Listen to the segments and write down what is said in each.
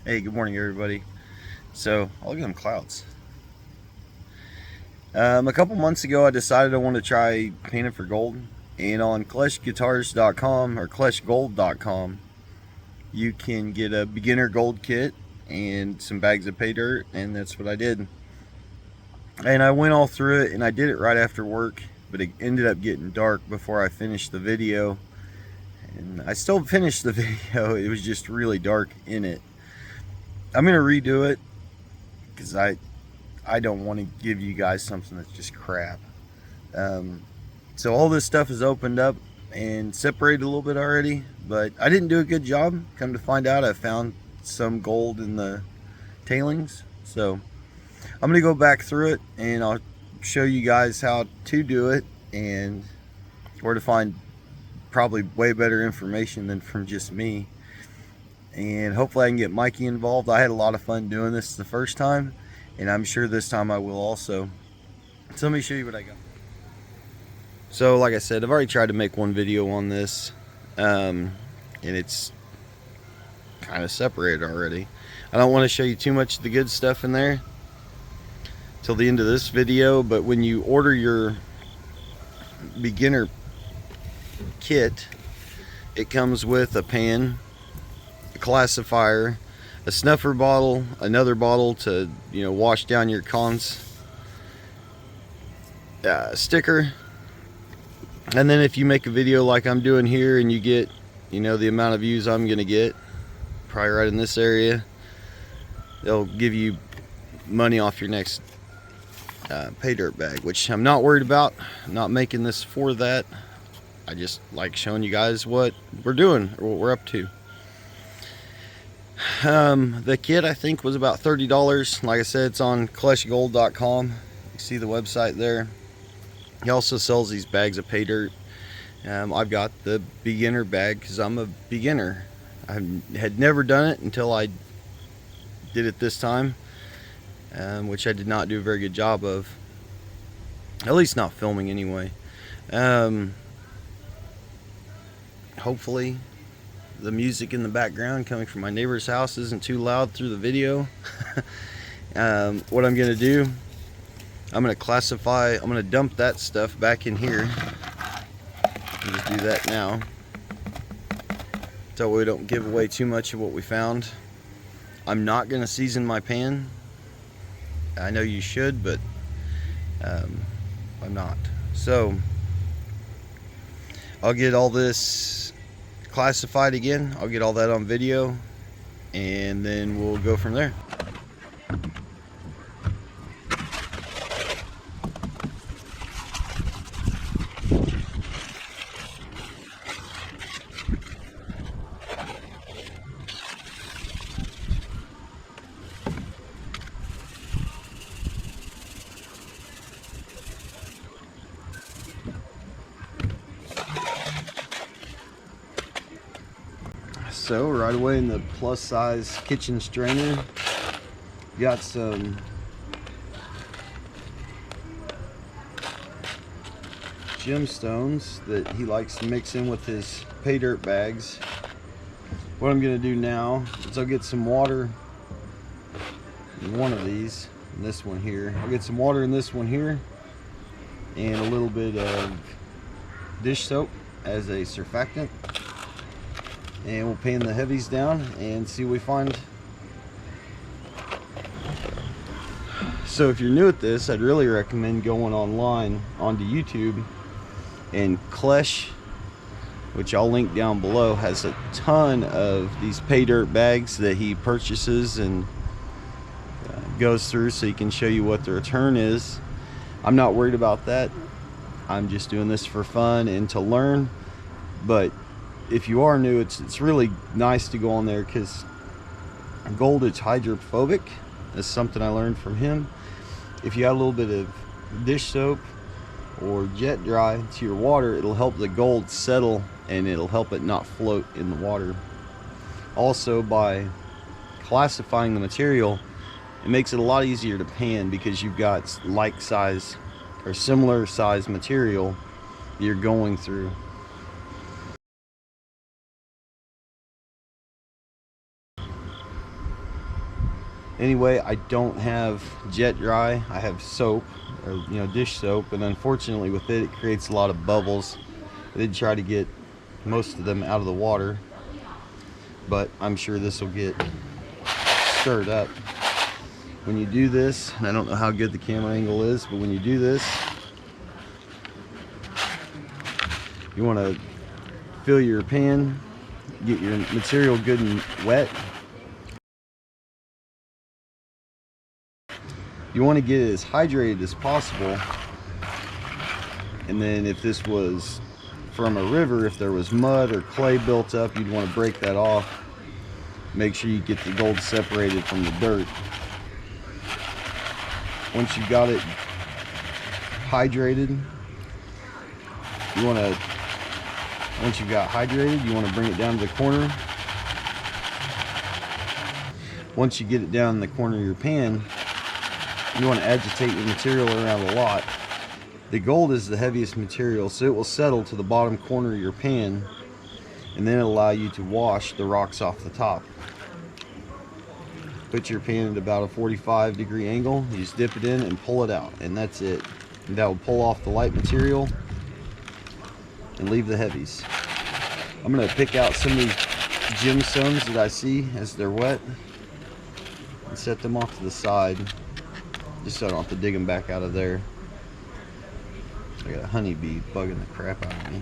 Hey, good morning, everybody. So, look at them clouds. A couple months ago, I decided I want to try painting for gold, and on kleshguitars.com or kleshgold.com, you can get a beginner gold kit and some bags of pay dirt, and that's what I did. And I went all through it, and I did it right after work, but it ended up getting dark before I finished the video. And I still finished the video, it was just really dark in it. I'm going to redo it because I don't want to give you guys something that's just crap. So all this stuff is opened up and separated a little bit already, but I didn't do a good job. Come to find out, I found some gold in the tailings. So I'm gonna go back through it and I'll show you guys how to do it and where to find probably way better information than from just me. And hopefully I can get Mikey involved. I had a lot of fun doing this the first time, and I'm sure this time I will also. So let me show you what I got. So like I said, I've already tried to make one video on this, and it's kind of separated already. I don't want to show you too much of the good stuff in there till the end of this video, but when you order your beginner kit, it comes with a pan, a classifier, a snuffer bottle, another bottle to wash down your cons sticker, and then if you make a video like I'm doing here and you get the amount of views I'm gonna get, probably right in this area, they'll give you money off your next pay dirt bag, which I'm not worried about. I'm not making this for that. I just like showing you guys what we're doing or what we're up to. The kit I think was about $30. Like I said, it's on kleshgold.com. You see the website there. He also sells these bags of pay dirt. I've got the beginner bag because I'm a beginner. I had never done it until I did it this time, which I did not do a very good job of, at least not filming anyway. Hopefully the music in the background coming from my neighbor's house isn't too loud through the video. What I'm gonna do, I'm gonna dump that stuff back in here. I'll just do that now so we don't give away too much of what we found. I'm not gonna season my pan. I know you should, but I'm not. So I'll get all this classified again. I'll get all that on video, and then we'll go from there. So right away in the plus size kitchen strainer, got some gemstones that he likes to mix in with his pay dirt bags. What I'm gonna do now is I'll get some water in one of these, and this one here. I'll get some water in this one here, and a little bit of dish soap as a surfactant. And we'll pan the heavies down and see what we find. So if you're new at this, I'd really recommend going online onto YouTube, and Klesh, which I'll link down below, has a ton of these pay dirt bags that he purchases and goes through so he can show you what the return is. I'm not worried about that. I'm just doing this for fun and to learn. But if you are new, it's really nice to go on there because gold is hydrophobic. That's something I learned from him. If you add a little bit of dish soap or jet dry to your water, it'll help the gold settle and it'll help it not float in the water. Also, by classifying the material, it makes it a lot easier to pan because you've got like size or similar size material you're going through. Anyway, I don't have jet dry. I have soap, or dish soap, and unfortunately with it creates a lot of bubbles. I did try to get most of them out of the water, but I'm sure this will get stirred up. When you do this, and I don't know how good the camera angle is, but when you do this, you want to fill your pan, get your material good and wet. You want to get it as hydrated as possible. And then if this was from a river, if there was mud or clay built up, you'd want to break that off. Make sure you get the gold separated from the dirt. Once you've got it hydrated, once you've got hydrated, you want to bring it down to the corner. Once you get it down in the corner of your pan, you want to agitate your material around a lot. The gold is the heaviest material, so it will settle to the bottom corner of your pan, and then it'll allow you to wash the rocks off the top. Put your pan at about a 45-degree angle. You just dip it in and pull it out, and that's it. And that will pull off the light material and leave the heavies. I'm going to pick out some of these gemstones that I see as they're wet and set them off to the side, just so I don't have to dig them back out of there. I got a honeybee bugging the crap out of me.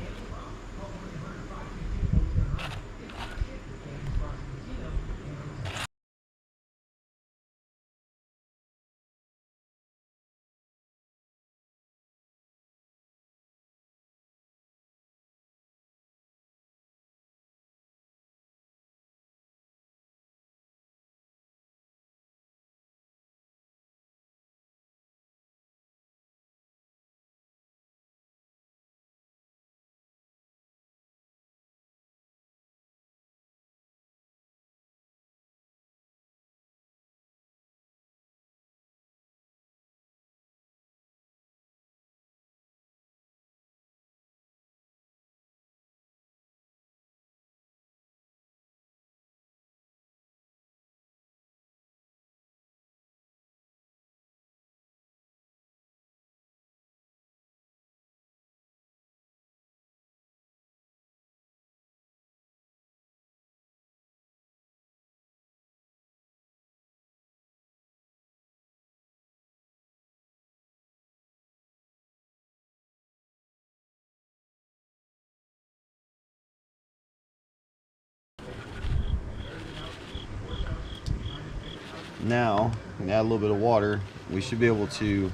Now, add a little bit of water. We should be able to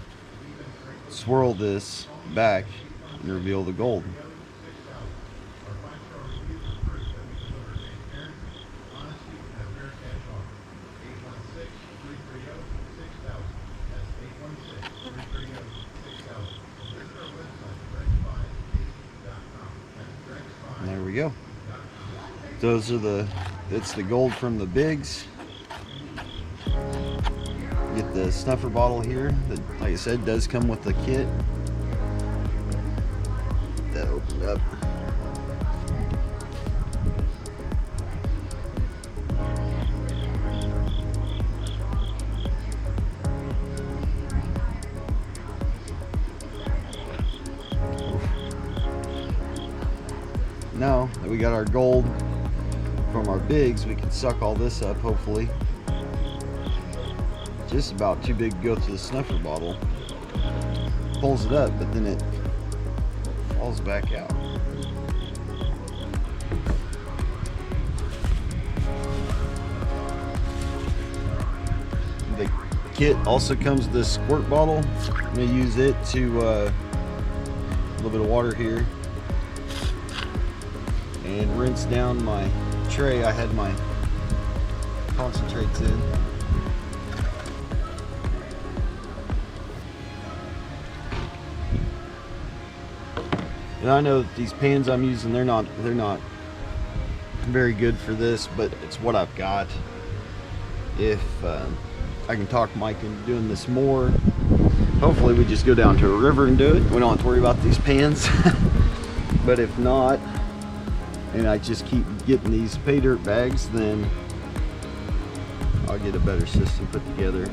swirl this back and reveal the gold. And there we go. It's the gold from the bigs. Get the snuffer bottle here that, like I said, does come with the kit. Get that opened up. Now that we got our gold from our bigs, we can suck all this up, hopefully. Just about too big to go through the snuffer bottle. Pulls it up, but then it falls back out. The kit also comes with this squirt bottle. I'm going to use it to a little bit of water here and rinse down my tray. I had my concentrates in. And I know that these pans I'm using, they're not very good for this, but it's what I've got. If I can talk Mike into doing this more, hopefully we just go down to a river and do it. We don't have to worry about these pans. But if not, and I just keep getting these pay dirt bags, then I'll get a better system put together.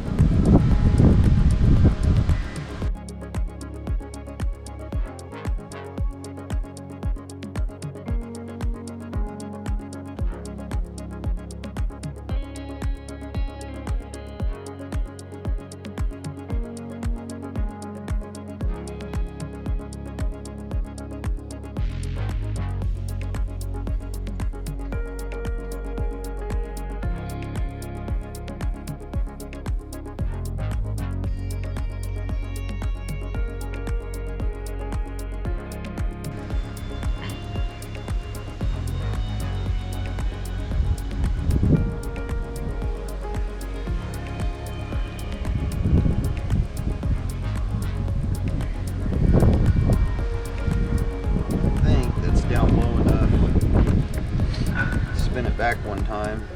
Back one time.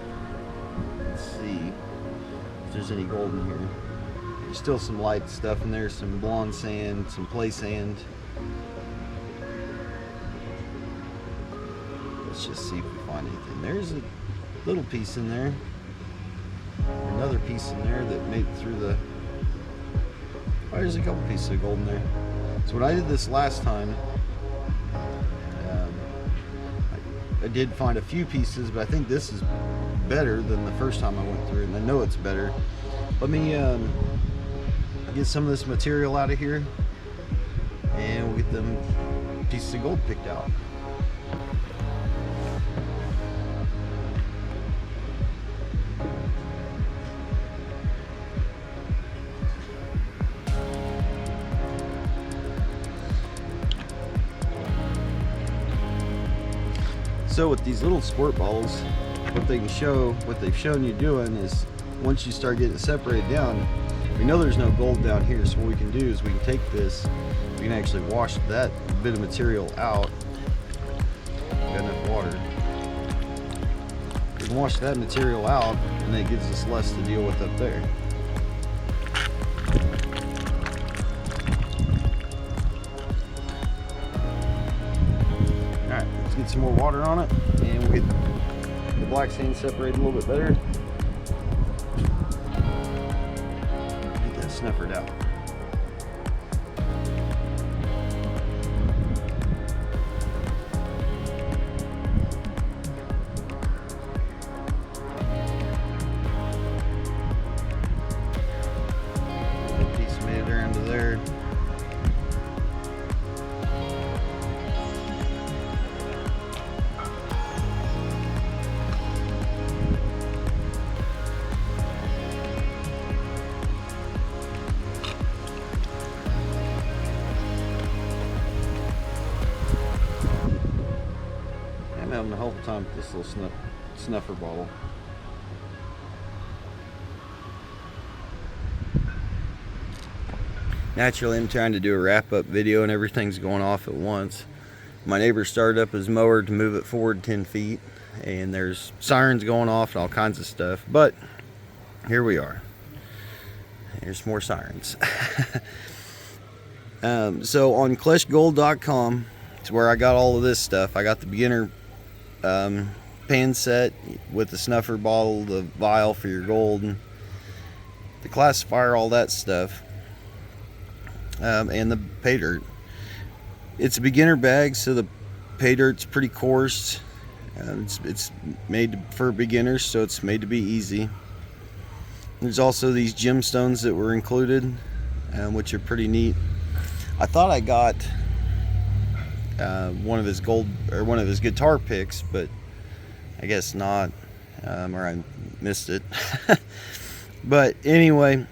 Let's see if there's any gold in here. There's still some light stuff in there, some blonde sand, some play sand. Let's just see if we find anything. There's a little piece in there, another piece in there that made it through the... Oh, there's a couple pieces of gold in there. So when I did this last time, I did find a few pieces, but I think this is better than the first time I went through it, and I know it's better. Let me get some of this material out of here, and we'll get them pieces of gold picked out. So with these little squirt bottles, what they've shown you doing is, once you start getting it separated down, we know there's no gold down here, so what we can do is we can take this, we can actually wash that bit of material out. Got enough water. We can wash that material out, and it gives us less to deal with up there. Get some more water on it, and we'll get the black sand separated a little bit better. Get that snuffered out. A piece made it around to there. I'm having a whole time with this little snuffer bottle. Naturally, I'm trying to do a wrap-up video and everything's going off at once. My neighbor started up his mower to move it forward 10 feet, and there's sirens going off and all kinds of stuff, but here we are. Here's more sirens. So on kleshgold.com, it's where I got all of this stuff. I got the beginner pan set with the snuffer bottle, the vial for your gold, the classifier, all that stuff, and the Paydirt. It's a beginner bag, so the Paydirt's pretty coarse. It's made for beginners, so it's made to be easy. There's also these gemstones that were included, which are pretty neat. I thought I got one of his guitar picks, but I guess not, or I missed it. But anyway,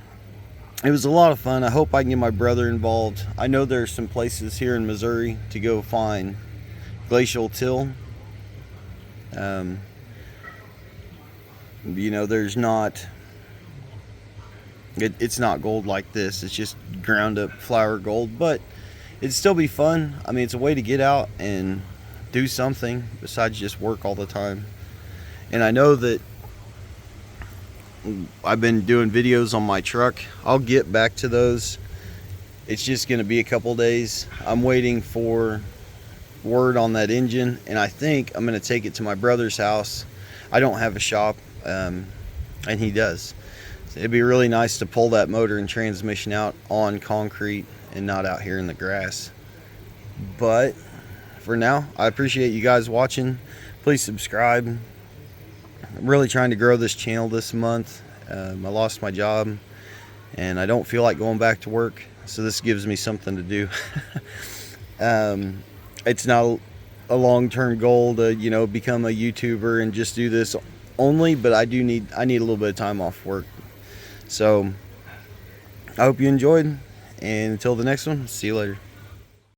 it was a lot of fun. I hope I can get my brother involved. I know there's some places here in Missouri to go find glacial till. You know, there's not, it's not gold like this. It's just ground up flour gold, but it'd still be fun. I mean, it's a way to get out and do something besides just work all the time. And I know that I've been doing videos on my truck. I'll get back to those. It's just going to be a couple days. I'm waiting for word on that engine, and I think I'm going to take it to my brother's house. I don't have a shop. and he does. So it'd be really nice to pull that motor and transmission out on concrete and not out here in the grass. But for now, I appreciate you guys watching. Please subscribe. I'm really trying to grow this channel this month. I lost my job and I don't feel like going back to work, so this gives me something to do. It's not a long-term goal to, you know, become a YouTuber and just do this only, but I need a little bit of time off work. So I hope you enjoyed, and until the next one, see you later.